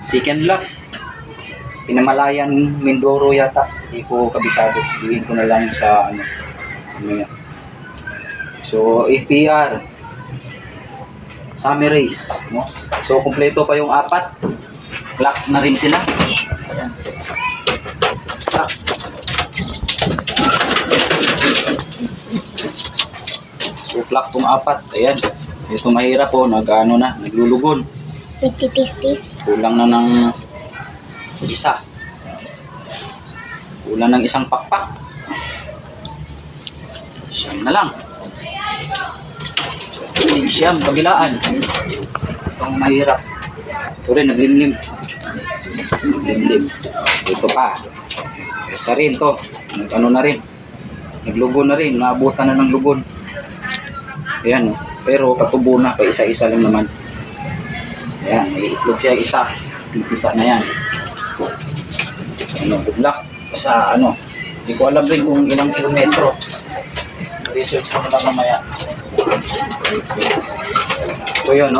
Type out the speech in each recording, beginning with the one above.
Second lap. Pinamalayan Mindoro yata. Hindi ko kabisado. Sabihin ko na lang sa ano yan. So, FPR. Summer race. No? So, kumpleto pa yung 4. Lock na rin sila. Ayan. Lock. So, lock tong 4. Ayan. Ito mahirap po. Naglulugon. Nagtitis-tis. Kulang na ng isa. Kulang ng isang pakpak. Siyam na lang. Siyam, kabilaan. Itong mahirap. Ito rin, naglimlim. Naglimlim. Ito pa. Isa rin to. Ano na rin. Naglugon na rin. Naabutan na ng lugon. Ayan. Pero patubo na. Pa isa-isa lang naman. Ayan. May itlog siya isa. Pipisa na yan. Good luck. Sa hindi ko alam rin kung ilang kilometro. Research ko na lang mamaya. So yun,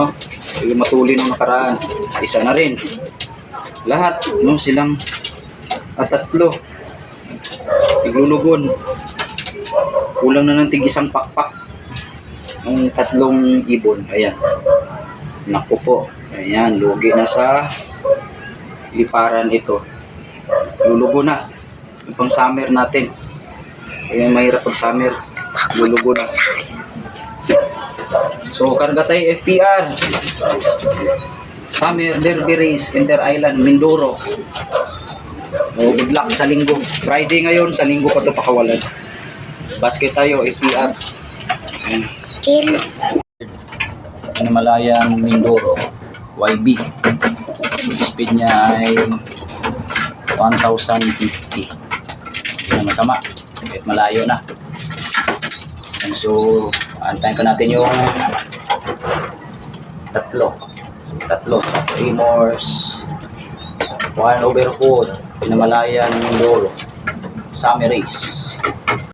yung matuli nung nakaraan. Isa na rin. Lahat, silang tatlo. Iglulugon. Kulang na ng tig-isang pakpak. Yung 3 ibon. Ayan. Naku po. Ayan, lugi na sa liparan ito. Lulugo na. Yung pang summer natin. Kaya mahirap pag summer. Lulugo na. So, karga tayo FPR. Summer Derby Race, Inter Island, Mindoro. Good luck sa linggo. Friday ngayon, sa linggo pa ito pakawalan. Basket tayo, FPR. Chill. Pinamalayan Mindoro, YB. Speed niya ay 1,050. Hindi na masama. Kahit malayo na. So, antayin ka natin yung tatlo. 3 Morse, 1 overhood, Pinamalayan Mindoro, Summer Race.